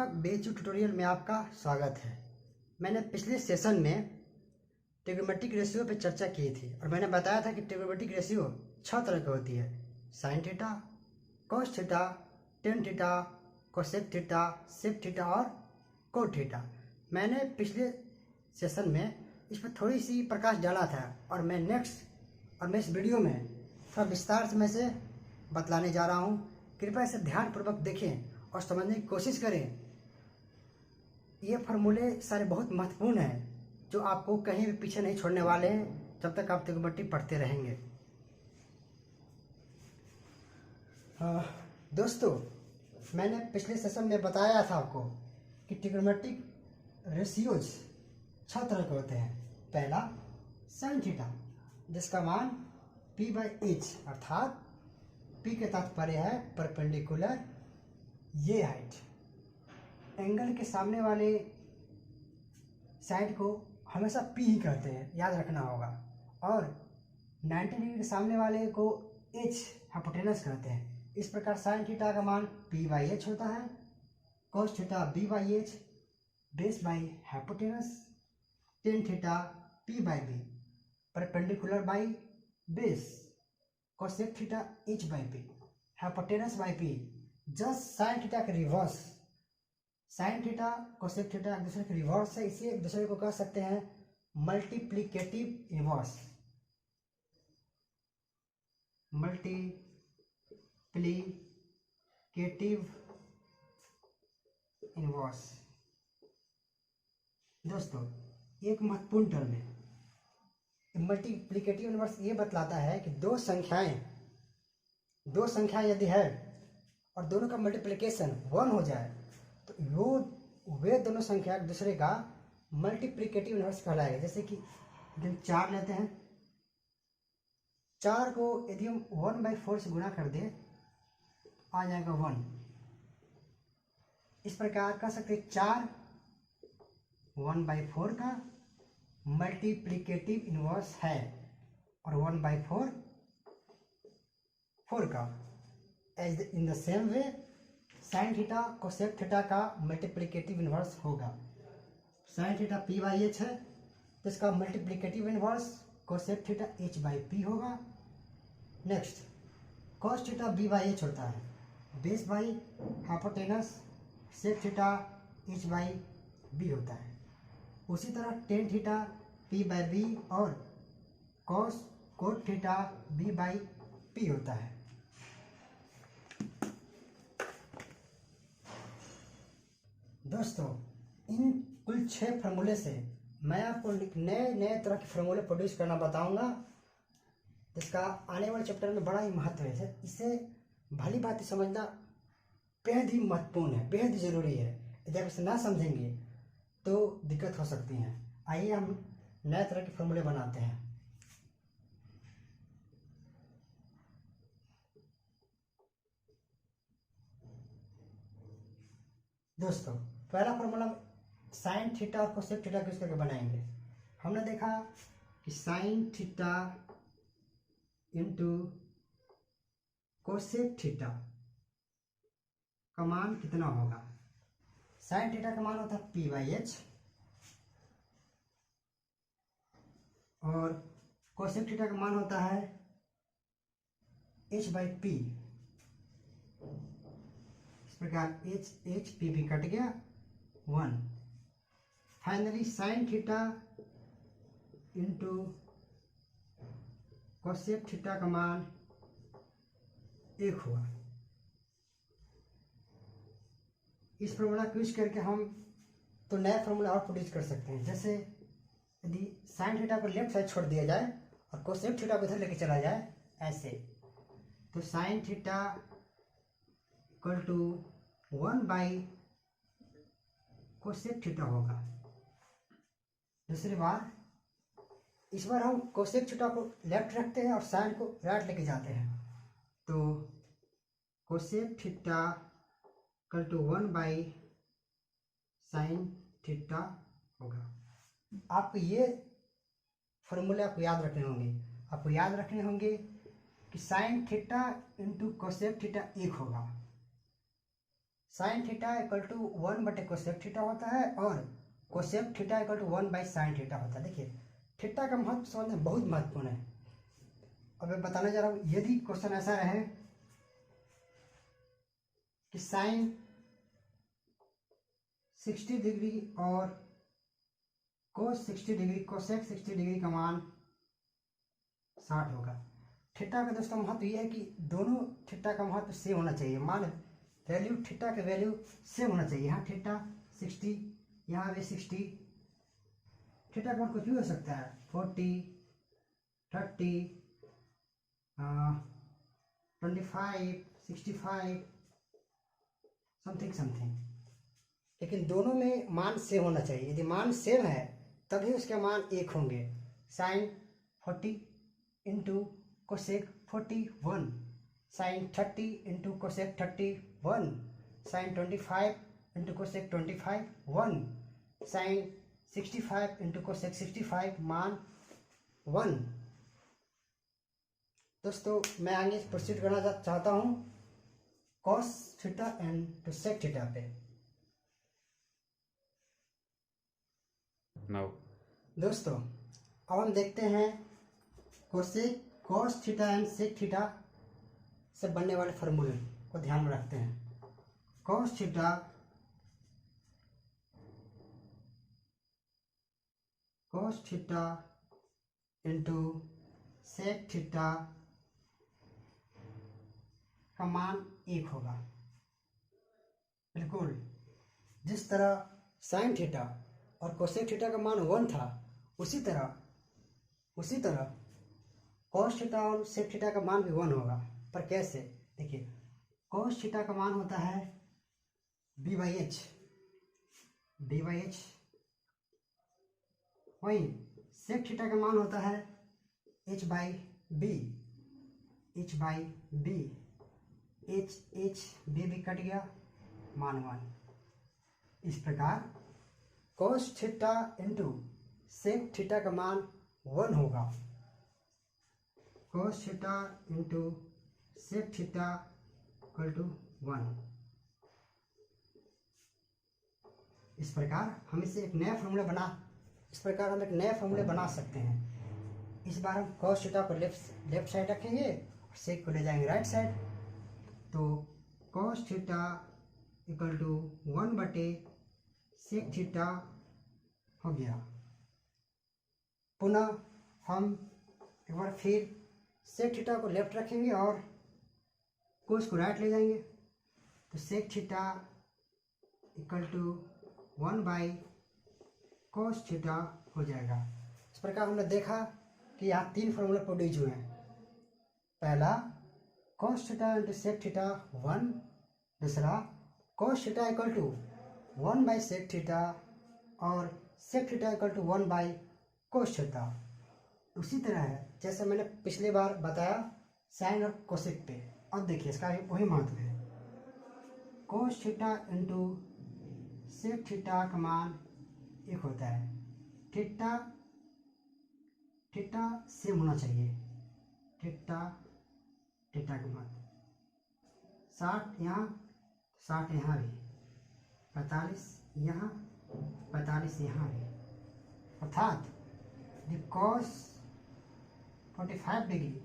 व्यापक basic tutorial में आपका स्वागत है। मैंने पिछले सेशन में ट्रिग्नोमेट्रिक रेशियो पर चर्चा की थी और मैंने बताया था कि ट्रिग्नोमेट्रिक रेशियो 6 तरह की होती है: sine theta, cos theta, tan theta, cosec theta, sec theta और कोट थीटा। मैंने पिछले सेशन में इस पर थोड़ी सी प्रकाश डाला था और मैं इस वीडियो में थोड़ा विस्तार से मैं इसे बतलाने जा रहा हूँ। कृपया इसे ध्यानपूर्वक देखें और समझने की कोशिश करें। ये फार्मूले सारे बहुत महत्वपूर्ण हैं जो आपको कहीं भी पीछे नहीं छोड़ने वाले हैं जब तक आप ट्रिग्नोमेट्री पढ़ते रहेंगे। दोस्तों, मैंने पिछले सेशन में बताया था आपको कि ट्रिग्नोमेट्रिक रेशियोज 6 तरह के होते हैं। पहला साइन थीटा, जिसका मान p/h अर्थात p के तात्पर्य है परपेंडिकुलर ये हाइट। एंगल के सामने वाले साइड को हमेशा p ही कहते हैं, याद रखना होगा। और 90 डिग्री के सामने वाले को h हाइपोटेनस कहते हैं। इस प्रकार साइन थीटा का मान p/h होता है, cos theta b/h base by hypotenuse, tan theta p/b perpendicular by base, cosec theta h/p hypotenuse by p। Just sine theta के reverse, sine theta cosec theta एक दूसरे के रिवर्स है, इसे एक दूसरे को कह सकते हैं मल्टीप्लिकेटिव इनवर्स। मल्टीप्लिकेटिव इनवर्स दोस्तों एक महत्वपूर्ण टर्म है। मल्टीप्लिकेटिव इनवर्स ये बतलाता है कि दो संख्याएं यदि है और दोनों का मल्टीप्लिकेशन 1 हो जाए तो वे दोनों संख्या एक दूसरे का मल्टीप्लिकेटिव इनवर्स कहलाएगा। जैसे कि हम 4 लेते हैं, 4 को यदि हम 1/4 से गुणा कर दें आ जाएगा 1। इस प्रकार कह सकते हैं 4 1/4 का मल्टीप्लिकेटिव इनवर्स है और 1/4 4 का। In the same way sign theta cosec theta का मल्टीप्लिकेटिव इनवर्स होगा। साइन थीटा p/h है तो इसका multiplicative inverse cosec theta h/p होगा। नेक्स्ट कॉस थीटा b/h होता है, base by hypotenuse, sec theta h/b होता है। उसी तरह टेन थीटा p/b और कोट थीटा b/p होता है। दोस्तों, इन कुल 6 फार्मूले से मैं आपको नए तरह के फार्मूले प्रोड्यूस करना बताऊंगा, जिसका आने वाले चैप्टर में बड़ा ही महत्व है। इसे भली भांति समझना बेहद ही महत्वपूर्ण है, बेहद ही जरूरी है। यदि आप इसे ना समझेंगे तो दिक्कत हो सकती है। आइए हम नए तरह के फार्मूले बनाते हैं। दोस्तों, पहला फार्मूला साइन थीटा और कोसेक थीटा किस करके बनाएंगे। हमने देखा कि sine theta into cosec theta का मान कितना होगा। साइन थीटा का मान होता है p/h और कोसेक थीटा का मान होता है h/p। इस प्रकार p भी कट गया 1। Finally sign theta into cosec theta का मान 1 हुआ। इस फार्मूला को यूज करके हम तो नया फार्मूला और प्रोड्यूस कर सकते हैं। जैसे यदि साइन थीटा को लेफ्ट साइड छोड़ दिया जाए और कोसेक थीटा को इधर लेके चला जाए ऐसे, तो sine theta equal to 1 cosec theta होगा। दूसरी बार इस बार हम कोसेक थीटा को लेफ्ट रखते हैं और साइन को राइट लेके जाते हैं, तो cosec theta equal to 1 sine theta होगा। आपको ये फॉर्मूले आपको याद रखने होंगे। आपको याद रखने होंगे कि sine theta into cosec theta 1 होगा। साइन थीटा इक्वल टू 1 बटे कोसेक थीटा होता है और cosec theta equal to 1 by sine theta होता है। देखिए थीटा का महत्व समझना बहुत महत्वपूर्ण है। अब मैं बताने जा रहा हूँ, यदि क्वेश्चन ऐसा रहे कि साइन 60 डिग्री और कोस 60 डिग्री कोसेक 60 डिग्री का मान 60 होगा। थीटा का दोस्तों महत्व यह है कि दोनों थीटा का महत्व सेम होना चाहिए। मान वैल्यू थीटा का वैल्यू सेम होना चाहिए। यहाँ थीटा 60, यहाँ भी 60। थीटा का मान कुछ भी हो सकता है, 40, 30, 25, 65, समथिंग, लेकिन दोनों में मान सेम होना चाहिए। यदि मान सेम है तभी उसके मान एक होंगे। Sine 40 into cosec 41, sine 30 into cosec 31, sine 25 into cosec 25 1, sine 65 into cosec 65 मान 1। दोस्तों मैं आगे प्रोसीड करना चाहता हूँ cos theta and sec theta पे। दोस्तों अब हम देखते हैं cosec cos theta and sec theta से बनने वाले फार्मूले को ध्यान में रखते हैं। Cos theta into sec theta का मान 1 होगा। बिल्कुल जिस तरह साइन थीटा और कोसेक थीटा का मान 1 था, उसी तरह कॉस थीटा और सेक थीटा का मान भी 1 होगा। पर कैसे? देखिए कॉस थीटा का मान होता है b बाई एच, वहीं सेक थीटा का मान होता है h बाई बी, h भी कट गया, मान 1। इस प्रकार cos theta into sec theta का मान 1 होगा। Cos theta into sec theta equal to 1। इस प्रकार हम एक नया फॉर्मूला बना सकते हैं। इस बार हम कॉस थीटा को लेफ्ट साइड रखेंगे और सेक को ले जाएंगे राइट साइड। तो कॉस थीटा इक्वल टू 1 बटे सेक थीटा हो गया। पुनः हम एक बार फिर सेक थीटा को लेफ्ट रखेंगे और कोस को राइट ले जाएंगे। तो sec theta equal to 1 by cos theta हो जाएगा। इस प्रकार हमने देखा कि यहाँ 3 फॉर्मूला प्रोड्यूस हुए हैं। पहला cos theta into sec theta 1, दूसरा cos theta equal to 1 by sec theta और sec theta equal to 1 by cos theta. उसी तरह है जैसे मैंने पिछली बार बताया साइन और कोसेक पे। अब देखिए इसका वही महत्व है। Cos theta into sec theta का मान 1 होता है। थीटा सेम होना चाहिए। थीटा का मान 60 यहाँ, 60 यहाँ भी, 45 यहाँ, 45 यहाँ भी, अर्थात कॉस 45 डिग्री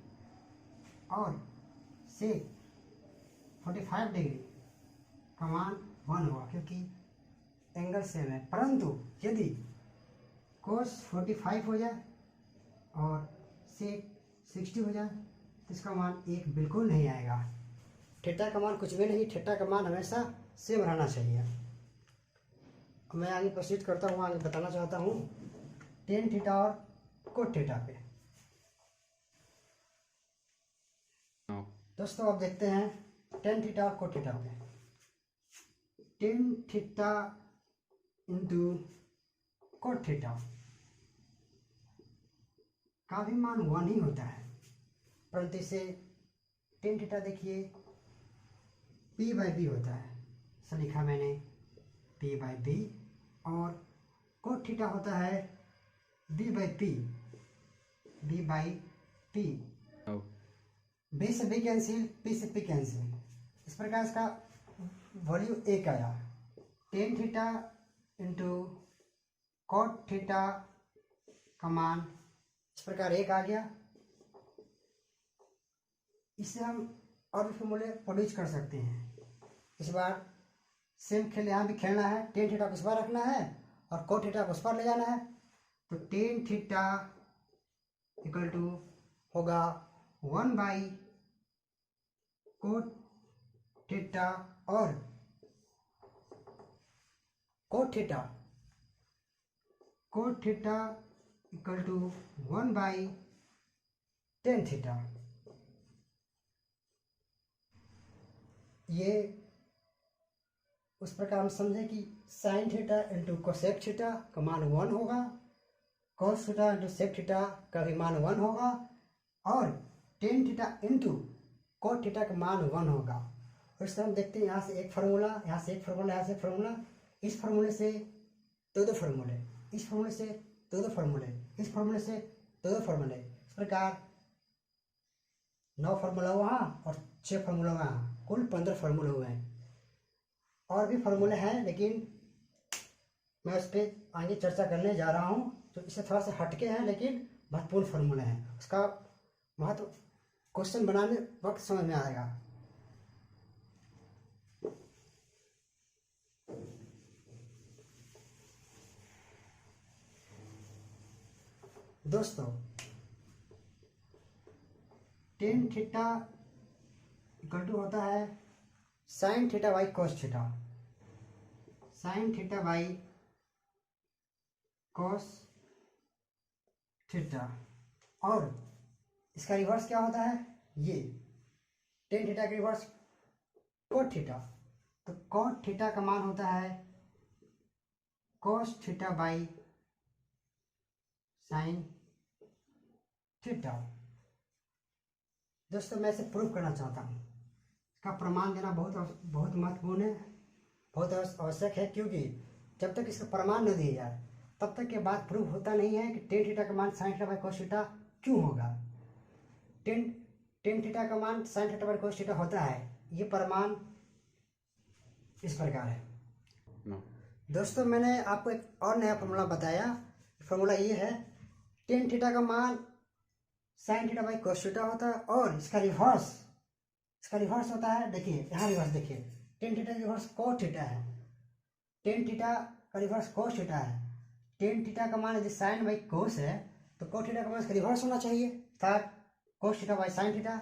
और सेक 45 डिग्री का मान 1 होगा क्योंकि एंगल सेम है। परंतु यदि कोस 45 हो जाए और सेक 60 हो जाए तो इसका मान 1 बिल्कुल नहीं आएगा। थीटा का मान कुछ भी नहीं, थीटा का मान हमेशा सेम रहना चाहिए। मैं आगे प्रोसीड करता हूँ, आगे बताना चाहता हूँ टेन थीटा और कोट थीटा पे। दोस्तों अब देखते हैं टेन थीटा और कोट थीटा पे। Ten theta into cot theta का भी मान 1 ही होता है, परंतु इसे टेन थीटा देखिए p बाई बी होता है, ऐसा लिखा मैंने p बाई बी, और कोट थीटा होता है b बाई पी। बी से बी कैंसिल, p से p कैंसिल। इस प्रकार इसका वैल्यू एक आया, ten theta into cot theta का मान इस प्रकार एक आ गया। इससे हम और भी फॉर्मूले प्रोड्यूस कर सकते हैं। इस बार सेम खेल यहाँ भी खेलना है, टेन थीटा को इस बार रखना है और कोट थीटा को उस पर ले जाना है। तो टेन थीटा इक्वल टू होगा 1 बाई कोट थीटा और cot theta equal to 1 by tan theta. ये उस प्रकार हम समझे कि sine theta into cosec theta का मान 1 होगा, cos theta into sec theta का भी मान 1 होगा और tan theta into cot theta का मान 1 होगा। और इससे हम देखते हैं यहाँ से एक फार्मूला, यहाँ से एक फार्मूला, यहाँ से एक फार्मूला, इस फार्मूले से दो फार्मूले, इस फार्मूले से दो फार्मूले, इस फार्मूले से दो फार्मूले, इस प्रकार 9 फार्मूला वहाँ और 6 फार्मूला वहाँ, कुल 15 फार्मूले हुए हैं। और भी फार्मूले हैं लेकिन मैं उस पर आगे चर्चा करने जा रहा हूँ, तो इससे थोड़ा सा हटके हैं लेकिन महत्वपूर्ण फार्मूले हैं। उसका महत्व क्वेश्चन बनाने वक्त समझ में आएगा। दोस्तों टेन थीटा इक्वल टू होता है sine theta by cos theta, sign theta by cos theta, और इसका रिवर्स क्या होता है, ये टेन थीटा का रिवर्स कोट थीटा। तो कोट थीटा का मान होता है cos theta by sine theta. दोस्तों मैं इसे प्रूव करना चाहता हूँ, इसका प्रमाण देना बहुत महत्वपूर्ण है, बहुत आवश्यक है, क्योंकि जब तक इसका प्रमाण न दिया जाए तब तक के बाद प्रूव होता नहीं है कि टेन थीटा का मान sign theta by cos theta क्यों होगा। टेन थीटा का मान sign theta by cos theta होता है, ये प्रमाण इस प्रकार है। दोस्तों मैंने आपको एक और नया फॉर्मूला बताया, फॉर्मूला ये है टेन थीटा का मान sign theta by cos theta होता है और इसका रिवर्स होता है, देखिए यहाँ रिवर्स देखिए, टेन थीटा का रिवर्स कोस थीटा है, टेन थीटा का रिवर्स कोस थीटा है। टेन थीटा का मान यदि साइन बाई कोस है तो कोस थीटा का मान इसका रिवर्स होना चाहिए, अर्थात cos theta by sine theta.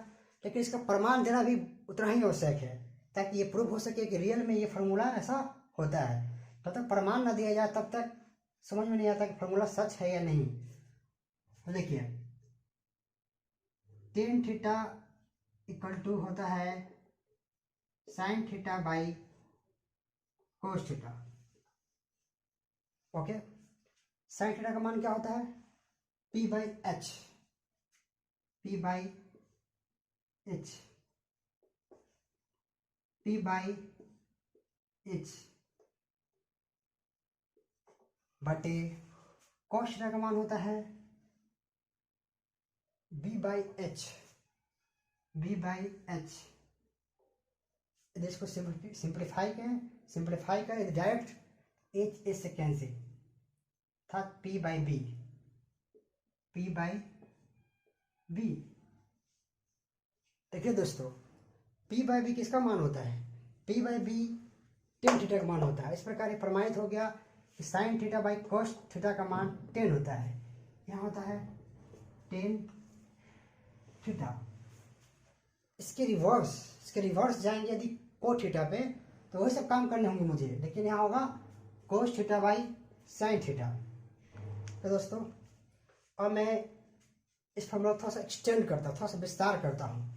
लेकिन इसका प्रमाण देना भी उतना ही आवश्यक है ताकि ये प्रूव हो सके कि रियल में ये फार्मूला ऐसा होता है। तब तक प्रमाण न दिया जाए तब तक समझ में नहीं आता कि फार्मूला सच है या नहीं। तो देखिए टेन थीटा इक्वल टू होता है sine theta by cos theta. Okay, sine theta का मान क्या होता है, P by H, P by H, P by H बटे कॉस थीटा का मान होता है B by H, B by H. यदि इसको सिंप्लीफाई करें डायरेक्ट एच एस से कैंसिल था, P by B, P by B. देखिए दोस्तों P बाई बी किसका मान होता है, P by B tan theta का मान होता है। इस प्रकार ये प्रमाणित हो गया कि sine theta by cos theta का मान 10 होता है, यहाँ होता है 10 थीटा। इसके रिवर्स जाएंगे यदि कोस थीटा पे तो वही सब काम करने होंगे मुझे, लेकिन यहाँ होगा cos theta by sine theta. तो दोस्तों अब मैं इस फॉर्मूला थोड़ा सा एक्सटेंड करता हूँ, थोड़ा सा विस्तार करता हूँ।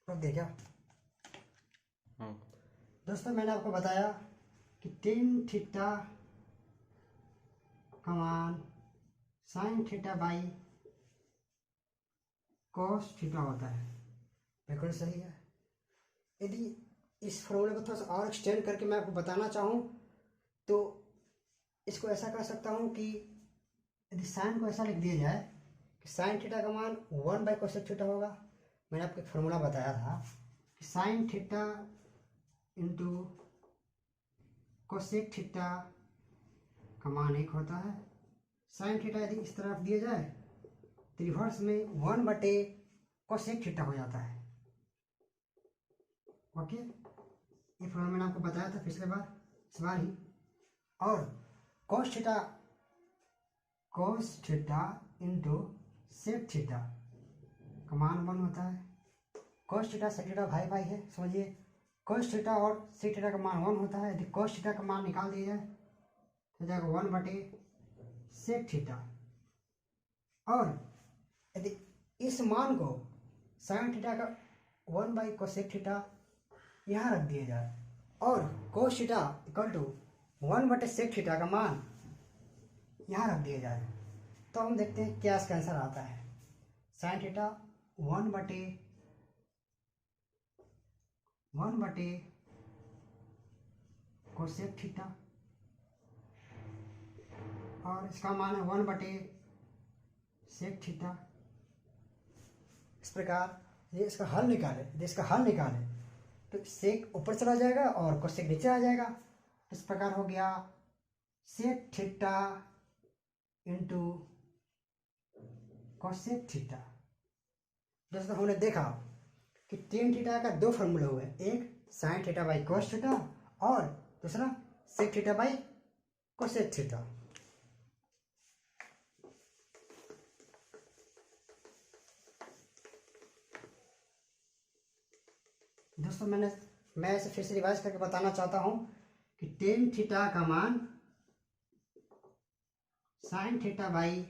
देखा दोस्तों मैंने आपको बताया कि टेन थीटा का मान sign theta by cos theta होता है, बिल्कुल सही है। यदि इस फॉर्मूले को थोड़ा सा और एक्सटेंड करके मैं आपको बताना चाहूँ तो इसको ऐसा कर सकता हूँ कि यदि साइन को ऐसा लिख दिया जाए कि साइन थीटा का मान 1/कोसेक थीटा होगा। मैंने आपको एक फॉर्मूला बताया था कि sine theta into cosec theta का मान 1 होता है। साइन थीटा यदि इस तरफ दिया जाए तो रिवर्स में 1/कोसेक थीटा हो जाता है। ओके, ये फॉर्मूला मैंने आपको बताया था पिछले बार, इस बार ही। और cos theta into sec theta का मान 1 होता है। cos थीटा सेक थीटा भाई भाई है, समझिए। cos थीटा और सेक थीटा का मान 1 होता है। यदि cos थीटा का मान निकाल दिया जाए तो जाएगा 1/सेक थीटा। और यदि इस मान को साइन थीटा का 1/कोसेक थीटा यहाँ रख दिया जाए और cos theta equal to one by sec theta का मान यहाँ रख दिया जाए, तो हम देखते हैं क्या इसका आंसर आता है। साइन थीटा 1/कोसेक थीटा और इसका मान है 1/सेक थीटा। इस प्रकार ये इसका हल निकाले तो सेक ऊपर चला जाएगा और कोसेक नीचे आ जाएगा। इस प्रकार हो गया sec theta into cosec theta. जैसे हमने देखा कि टेन थीटा का 2 फॉर्मूले हुए, एक sine theta by cos theta और दूसरा sec theta by cosec theta. दोस्तों मैं इसे फिर से रिवाइज करके बताना चाहता हूं कि टेन थीटा का मान sign theta by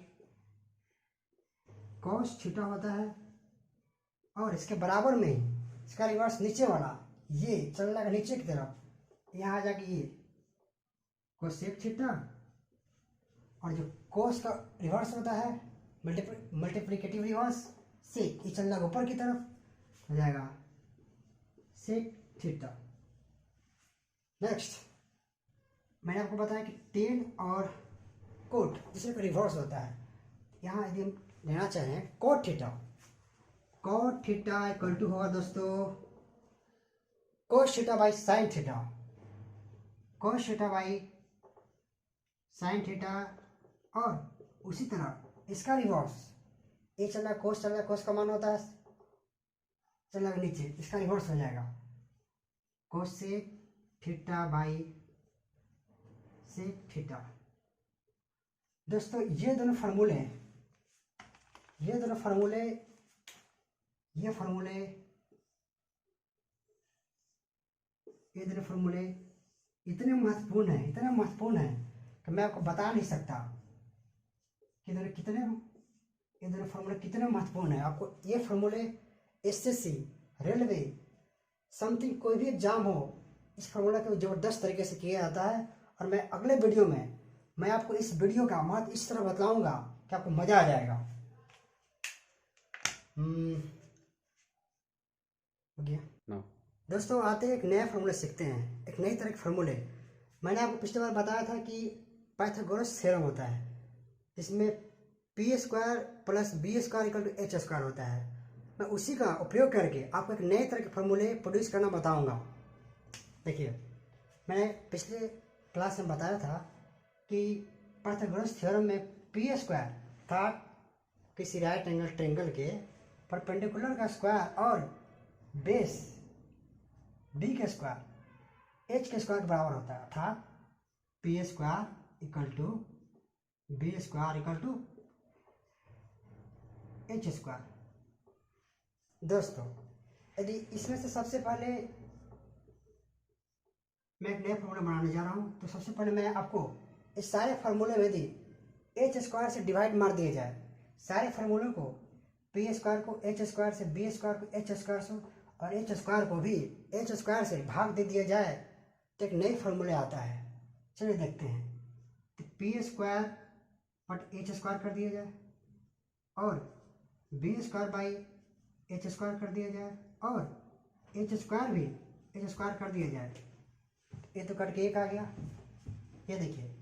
cos theta होता है और इसके बराबर में ही इसका रिवर्स नीचे वाला ये चल जाएगा नीचे की तरफ, यहाँ आ जाएगा ये कोसेक थीटा और जो कोस का रिवर्स होता है मल्टीप्लिकेटिव रिवर्स सेक, ये चल जाएगा ऊपर की तरफ, हो जाएगा सेक थीटा। नेक्स्ट मैंने आपको बताया कि टेन और कोट जिसमें का रिवर्स होता है, यहाँ यदि हम लेना चाहें कोट थीटा इक्वल टू होगा दोस्तों cos theta by sine theta, cos theta by sine theta. और उसी तरह इसका रिवर्स ये चल रहा है कोस का मान होता है चल रहा है नीचे, इसका रिवर्स हो जाएगा cosec theta by sec theta. दोस्तों ये दोनों फार्मूले इतने महत्वपूर्ण हैं कि मैं आपको बता नहीं सकता कि ये दोनों फार्मूले कितने महत्वपूर्ण हैं। आपको ये फार्मूले एसएससी, रेलवे, समथिंग कोई भी एग्जाम हो, इस फार्मूला को जबरदस्त तरीके से किया जाता है। और मैं अगले वीडियो में मैं आपको इस वीडियो का महत्व इस तरह बताऊंगा कि आपको मजा आ जाएगा। no. दोस्तों आते एक नया फार्मूला सीखते हैं, एक नई तरह के फार्मूले। मैंने आपको पिछली बार बताया था कि पाइथागोरस थ्योरम होता है जिसमें p² + b² = h² होता है। मैं उसी का उपयोग करके आपको एक नए तरह के फार्मूले प्रोड्यूस करना बताऊंगा। देखिए मैंने पिछले क्लास में बताया था कि पाइथागोरस थ्योरम में p² अर्थात किसी राइट एंगल ट्रायंगल के परपेंडिकुलर का स्क्वायर और बेस b के स्क्वायर h के स्क्वायर के बराबर होता है, अर्थात p² = b² = h²। दोस्तों यदि इसमें से सबसे पहले मैं एक नया फार्मूला बनाने जा रहा हूं, तो सबसे पहले मैं आपको इस सारे फार्मूले में यदि h² से डिवाइड मार दिया जाए, सारे फार्मूलों को p² को h² से, b² को h² से और h² को भी h² से भाग दे दिया जाए तो एक नई फार्मूले आता है। चलिए देखते हैं। तो p² बट h² कर दिया जाए और b² बाई h² कर दिया जाए और h² भी h² कर दिया जाए। ये तो कट के एक आ गया। ये देखिए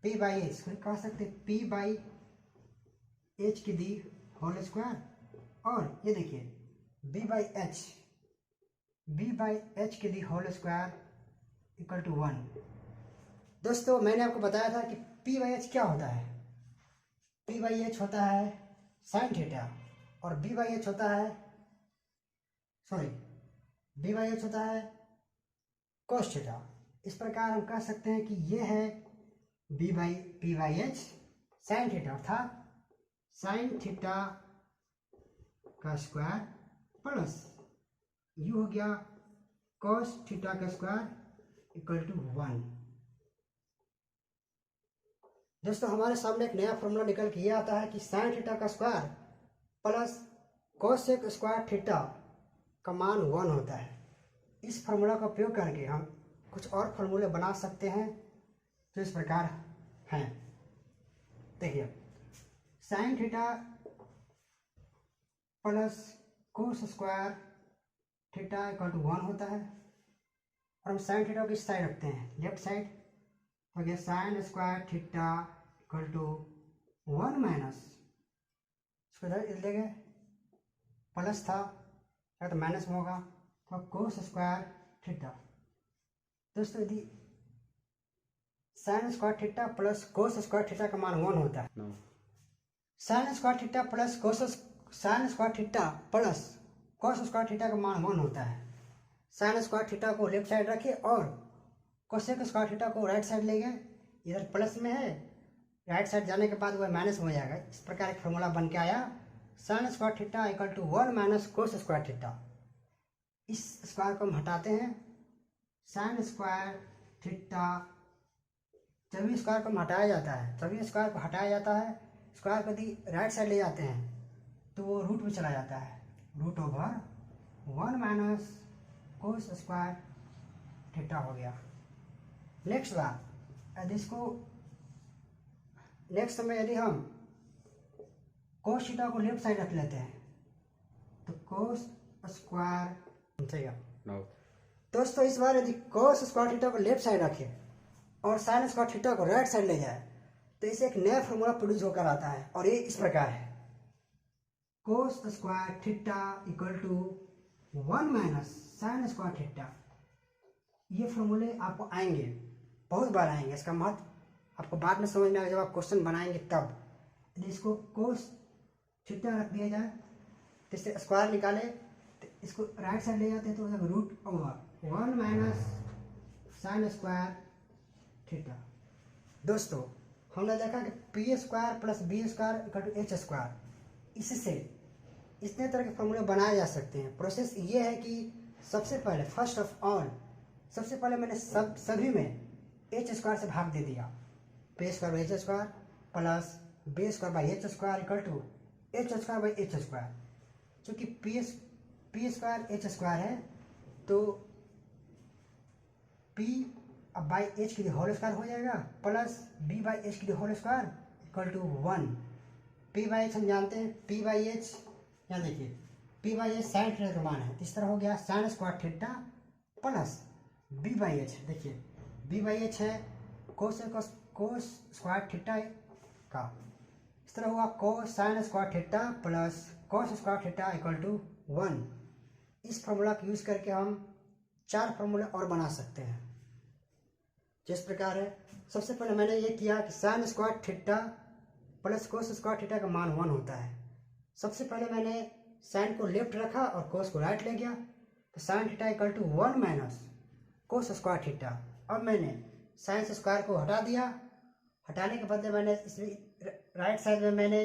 p/h कह सकते p/h की दी होल स्क्वायर और ये देखिए बी बाई एच के the whole square equal to 1। दोस्तों मैंने आपको बताया था कि पी बाई एच क्या होता है। पी बाई एच होता है साइन थीटा और बी बाई एच होता है कॉस थीटा। इस प्रकार हम कह सकते हैं कि ये है P by H sine theta अर्थात साइन थीटा का स्क्वायर प्लस यू हो गया कॉस थीटा का स्क्वायर इक्वल टू 1। दोस्तों हमारे सामने एक नया फॉर्मूला निकल के ये आता है कि साइन थीटा का square plus cosec square theta का मान 1 होता है। इस फॉर्मूला का उपयोग करके हम कुछ और फॉर्मूले बना सकते हैं जो इस प्रकार हैं। देखिए sine theta plus cos square theta equal to 1 होता है और हम साइन थीटा को इस साइड रखते हैं लेफ्ट साइड, तो गया sine square theta equal to 1 minus इसको इधर ले गए प्लस था या तो माइनस में होगा तो कोस स्क्वायर थीटा। दोस्तों यदि sign square theta plus cos square theta का मान 1 होता है, sign square theta plus sign square theta plus cos square theta का मान 1 होता है। साइन स्क्वायर थीटा को लेफ्ट साइड रखे और कोसेक स्क्वायर थीटा को राइट साइड ले गए, इधर प्लस में है, राइट साइड जाने के बाद वह माइनस में हो जाएगा। इस प्रकार एक फॉर्मूला बन के आया sine square theta equal to 1 minus cos square theta. इस स्क्वायर को हम हटाते हैं, साइन स्क्वायर थीटा जब भी स्क्वायर को हटाया जाता है, जब भी स्क्वायर को हटाया जाता है, स्क्वायर को यदि राइट साइड ले जाते हैं तो वो रूट में चला जाता है, root over 1 minus cos square theta हो गया। नेक्स्ट बात यदि इसको नेक्स्ट में यदि हम कोस थीटा को लेफ्ट साइड रख लेते हैं तो कोस स्क्वायर दोस्तों इस बार यदि कोस स्क्वायर थीटा को लेफ्ट साइड रखें और साइन स्क्वायर थीटा को राइट साइड ले जाए तो इसे एक नया फॉर्मूला प्रोड्यूस होकर आता है और ये इस प्रकार है cos square theta equal to 1 minus sine square theta. ये फॉर्मूले आपको आएंगे, बहुत बार आएंगे, इसका महत्व आपको बाद में समझ में आएगा जब आप क्वेश्चन बनाएंगे तब। यदि इसको कोस थीटा रख दिया जाए तो इससे स्क्वायर निकाले तो इसको राइट साइड ले जाते हैं तो root over 1 minus sine square theta. दोस्तों हमने देखा कि P square plus B square equal to H square, इससे इतने तरह के फॉर्मूले बनाए जा सकते हैं। प्रोसेस ये है कि सबसे पहले फर्स्ट ऑफ ऑल सबसे पहले मैंने सभी में एच स्क्वायर से भाग दे दिया, P square by H square plus B square by H square equal to H square by H square. चूँकि पी स्क्वायर एच स्क्वायर है तो पी अब बाई एच की होल स्क्वायर हो जाएगा प्लस बी बाई एच की whole square equal to 1। P by H हम जानते हैं, पी बाई एच यहाँ देखिए P by H sine theta का मान है, इस तरह हो गया sine square theta plus B by H. देखिए बी बाई एच है कोस स्क्वायर थीटा का, इस तरह हुआ cos sine square theta plus cos square theta equal to 1। इस फॉर्मूला का यूज़ करके हम 4 फॉर्मूले और बना सकते हैं जिस प्रकार है। सबसे पहले मैंने ये किया कि sign square theta plus cos square theta का मान 1 होता है। सबसे पहले मैंने साइन को लेफ्ट रखा और कोस को राइट ले गया तो sine theta equal to 1 minus cos square theta. अब मैंने साइन से स्क्वायर को हटा दिया, हटाने के बदले मैंने इसमें राइट साइड में मैंने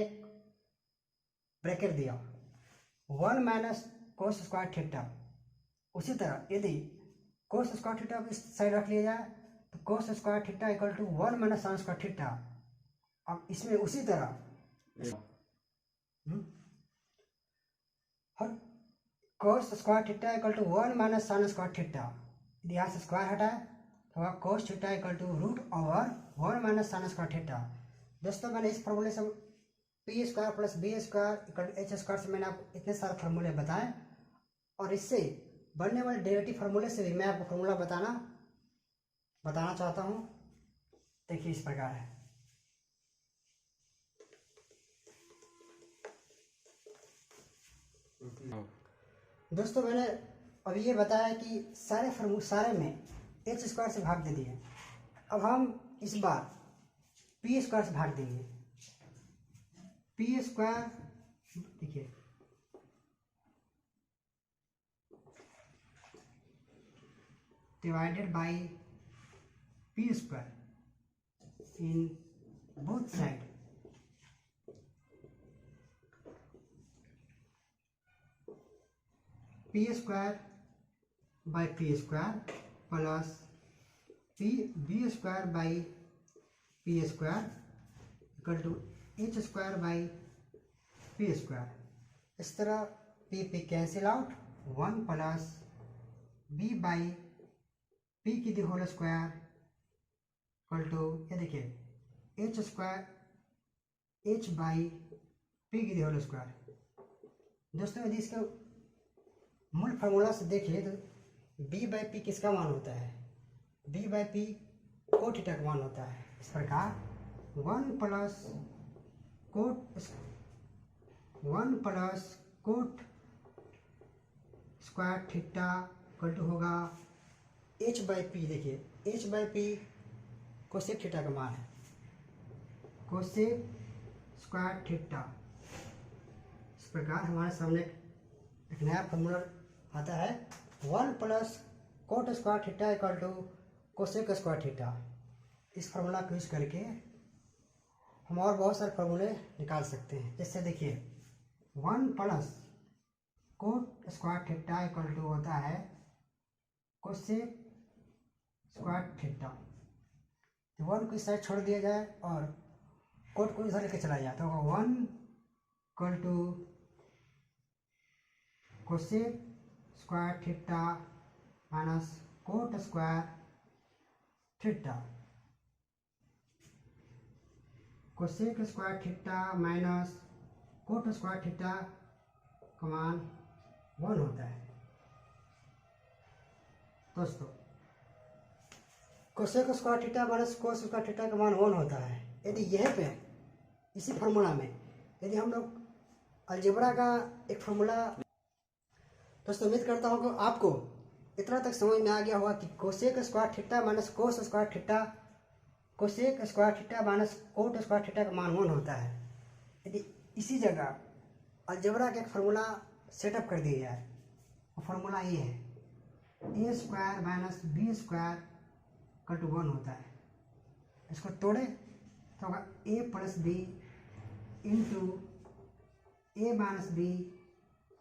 ब्रैकेट दिया 1 माइनस कोस स्क्वायर थीटा। उसी तरह यदि कोस स्क्वायर थीटा को इस साइड रख लिया जाए तो cos square theta equal to 1 minus sine square theta. अब इसमें उसी तरह cos square theta equal to 1 minus sine square theta. यदि यहाँ से स्क्वायर हटाए तो होगा cos theta equal to root over 1 minus sine square theta. दोस्तों मैंने इस फॉर्मूले से P square plus B square equal to H square से मैंने आपको इतने सारे फॉर्मूले बताए और इससे बनने वाले डेरिवेटिव फार्मूले से भी मैं आपको फार्मूला बताना चाहता हूँ। देखिए इस प्रकार है दोस्तों मैंने अभी ये बताया कि सारे में एच स्क्वायर से भाग दे दिए। अब हम इस बार पी स्क्वायर से भाग देंगे। पी स्क्वायर देखिए divided by P square in both side. P square by P square plus B square by P square equal to H square by P square. इस तरह P cancel out, 1 plus B by P की the whole square equal to ये देखिए H square H by P की the whole square. दोस्तों यदि इसका मूल फार्मूला से देखिए तो बी बाई पी किसका मान होता है? B by P cot theta का मान होता है। इस प्रकार 1 plus cot square theta equal to होगा एच बाई पी। देखिए H by P cosec theta का मान है, कोसेक स्क्वायर थीटा। इस प्रकार हमारे सामने एक नया फॉर्मूला आता है 1 plus cot square theta equal to cosec square theta. इस फार्मूला को यूज करके हम और बहुत सारे फार्मूले निकाल सकते हैं। जैसे देखिए 1 plus cot square theta equal to होता है कोसेक स्क्वायर थीटा। 1 को इस साइड छोड़ दिया जाए और कोट को इधर लेके चला जाए तो होगा 1 equal to cosec square theta minus cot square theta. Cosec square theta minus cot square theta का मान 1 होता है। दोस्तों cosec square theta minus cos square theta का मान 1 होता है। यदि यह पे इसी फार्मूला में यदि हम लोग अलजेब्रा का एक फार्मूला, दोस्तों उम्मीद करता हूँ कि आपको इतना तक समझ में आ गया होगा कि cosec square theta minus cos square theta, cosec square theta minus cot square theta का मान 1 होता है। यदि इसी जगह अलजेब्रा का एक फार्मूला सेटअप कर दिया जाए, वो फार्मूला ये है A square minus B square equal to 1 होता है। इसको तोड़े तो होगा A plus B into A minus B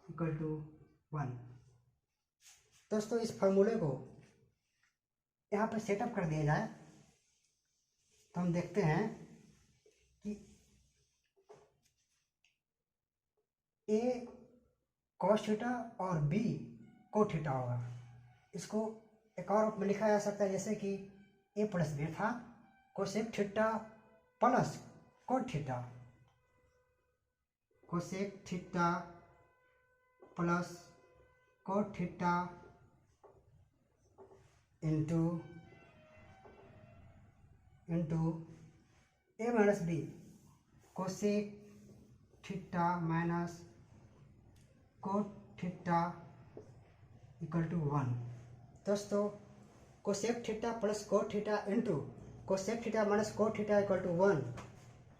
equal to 1। दोस्तों इस फार्मूले को यहाँ पर सेटअप कर दिया जाए तो हम देखते हैं कि ए कॉस थीटा और बी कोट थीटा होगा। इसको एक और रूप में लिखा जा सकता है जैसे कि ए प्लस बी था cosec theta plus cot theta, cosec theta plus cot theta into A minus B cosec theta minus cot theta equal to 1। दोस्तों cosec theta plus cot theta into cosec theta minus cot theta equal to 1,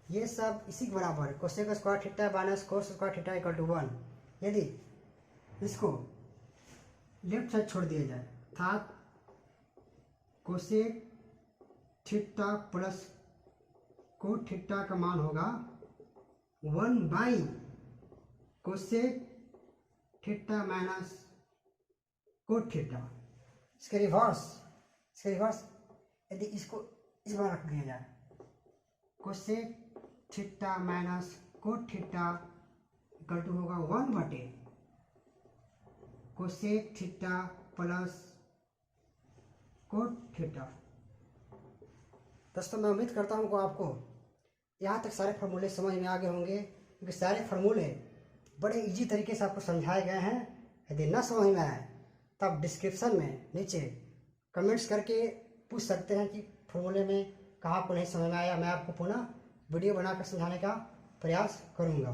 ये सब इसी के बराबर है। Cosec square theta minus cos square theta equal to 1। यदि इसको left side छोड़ दिया जाए अर्थात cosec theta plus cot theta का मान होगा 1 by cosec theta minus cot theta. इसके रिवर्स यदि इसको इस बार रख दिया जाए cosec theta minus cot theta equal to होगा 1 बटे cosec theta plus cot theta. दोस्तों मैं उम्मीद करता हूँ कि आपको यहाँ तक सारे फार्मूले समझ में आ गए होंगे, क्योंकि सारे फार्मूले बड़े इजी तरीके से आपको समझाए गए हैं। यदि ना समझ में आए तो आप डिस्क्रिप्शन में नीचे कमेंट्स करके पूछ सकते हैं कि फार्मूले में कहाँ आपको नहीं समझ में आया। मैं आपको पुनः वीडियो बनाकर समझाने का प्रयास करूँगा।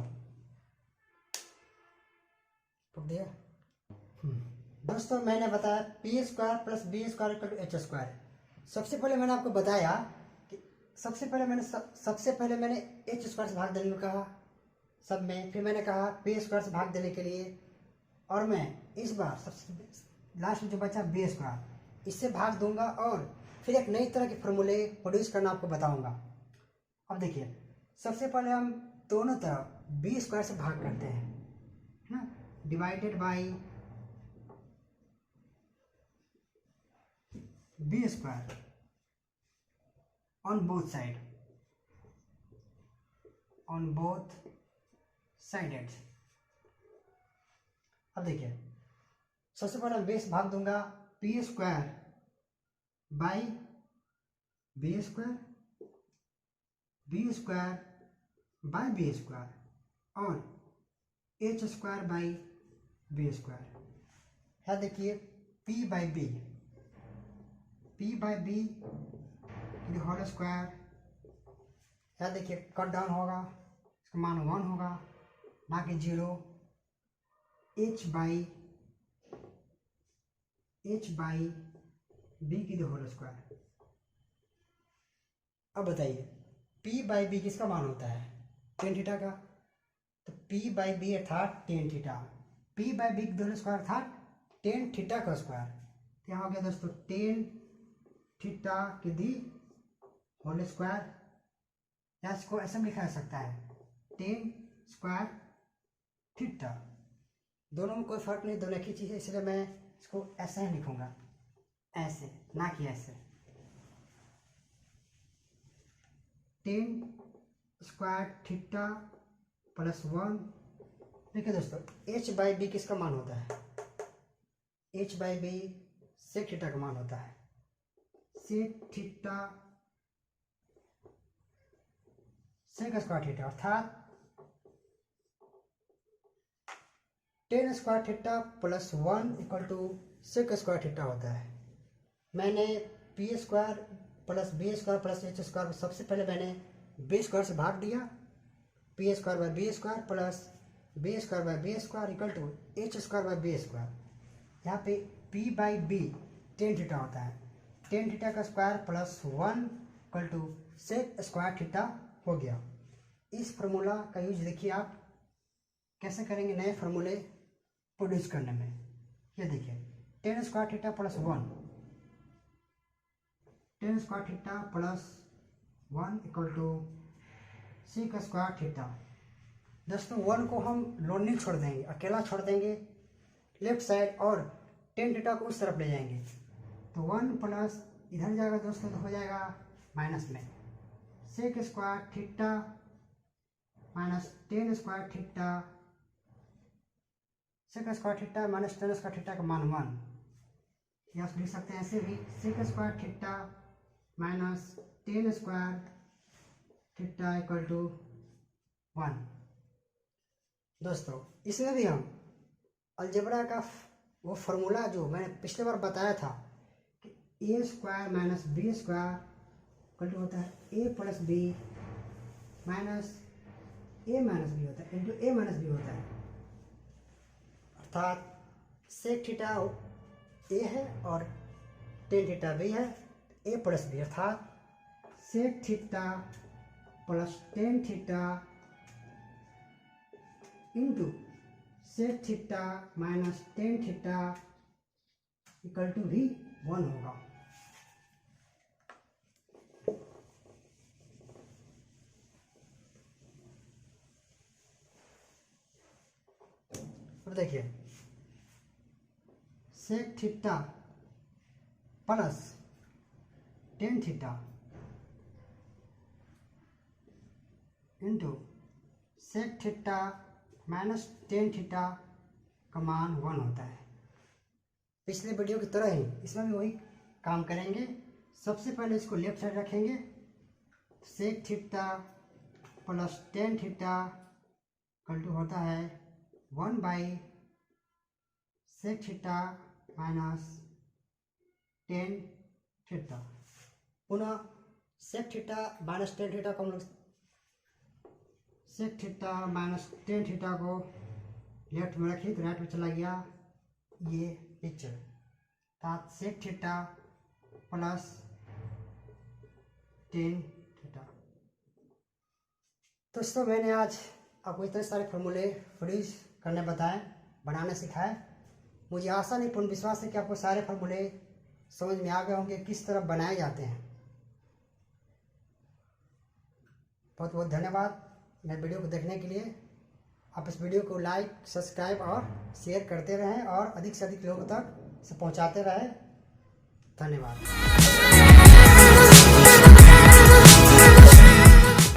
टूट दिया। दोस्तों मैंने बताया P square plus B square equal to H square. सबसे पहले मैंने आपको बताया कि सबसे पहले मैंने एच स्क्वायर से भाग देने को कहा सब में, फिर मैंने कहा पी स्क्वायर से भाग देने के लिए, और मैं इस बार सबसे लास्ट में जो बचा बी स्क्वायर इससे भाग दूंगा और फिर एक नई तरह के फॉर्मूले प्रोड्यूस करना आपको बताऊंगा। अब देखिए सबसे पहले हम दोनों तरफ बी स्क्वायर से भाग करते हैं ना, divided by B square on both sided. अब देखिए सबसे पहले बेस भाग दूंगा P square by B square by B square और H square by B square. है देखिए P by B whole square. या देखिए कट डाउन होगा, इसका मान 1 होगा ना कि 0। एच बाई बी की होल स्क्वायर। अब बताइए पी बाई बी किसका मान होता है? टेन थीटा का। तो पी बाई बी अर्थात tan theta, P by B की होल स्क्वायर अर्थात टेन थीटा का स्क्वायर। क्या हो गया दोस्तों? टेन थीटा की दी होल स्क्वायर, या इसको ऐसा लिखा जा सकता है टेन स्क्वायर थीटा। दोनों में कोई फर्क नहीं, दोनों एक ही चीज़ है, इसलिए मैं इसको ऐसे ही लिखूंगा, ऐसे ना कि ऐसे। Ten square theta plus 1। देखिए दोस्तों एच बाई बी किसका मान होता है? H by B sec theta का मान होता है। Sec theta sec square theta अर्थात tan square theta plus 1 equal to sec square theta होता है। मैंने P square plus B square plus H square, सबसे पहले मैंने बी स्क्वायर से भाग दिया, P square by B square plus B square by B square equal to H square by B square. यहाँ पे P by B tan theta होता है, टेन थीटा का square plus 1 equal to sec square theta हो गया। इस formula का use देखिए आप कैसे करेंगे नए फार्मूले प्रोड्यूस करने में। ये देखिए tan square theta plus 1, tan square theta plus 1 equal to sec square theta. दोस्तों 1 को हम लोड नहीं छोड़ देंगे, अकेला छोड़ देंगे लेफ्ट साइड और टेन थीटा को उस तरफ ले जाएंगे। तो 1 प्लस इधर जाएगा दोस्तों तो हो जाएगा माइनस में sec square theta minus tan square theta, sec square theta minus tan square theta का मान 1। या लिख सकते हैं ऐसे भी sec square theta minus tan square theta equal to 1। दोस्तों इसमें भी हम अलजेब्रा का वो फार्मूला जो मैंने पिछले बार बताया था कि A square minus B square equal to होता है A plus B minus A minus B होता है इंटू ए माइनस बी होता है। अर्थात सेक थीटा ए है और टेन थीटा बी है, ए प्लस बी अर्थात sec theta plus tan theta into sec theta minus tan theta equal to भी 1 होगा। अब देखिए sec theta plus tan theta into sec theta minus tan theta का मान 1 होता है। पिछले वीडियो की तरह ही इसमें भी वही काम करेंगे। सबसे पहले इसको लेफ्ट साइड रखेंगे, sec theta plus tan theta equal to होता है 1 by sec theta minus tan theta. पुनः sec theta minus tan theta को हम लोग sec theta minus tan theta को लेफ्ट में रखी तो राइट में चला गया ये पिक्चर। अर्थात sec theta plus tan theta. दोस्तों मैंने आज आपको इतने सारे फॉर्मूले प्रोड्यूस करने बताए, बनाने सिखाए। मुझे आशा नहीं पूर्ण विश्वास है कि आपको सारे फॉर्मूले समझ में आ गए होंगे किस तरह बनाए जाते हैं। बहुत बहुत धन्यवाद मेरे वीडियो को देखने के लिए। आप इस वीडियो को लाइक, सब्सक्राइब और शेयर करते रहें और अधिक से अधिक लोगों तक इसे पहुंचाते रहें। धन्यवाद।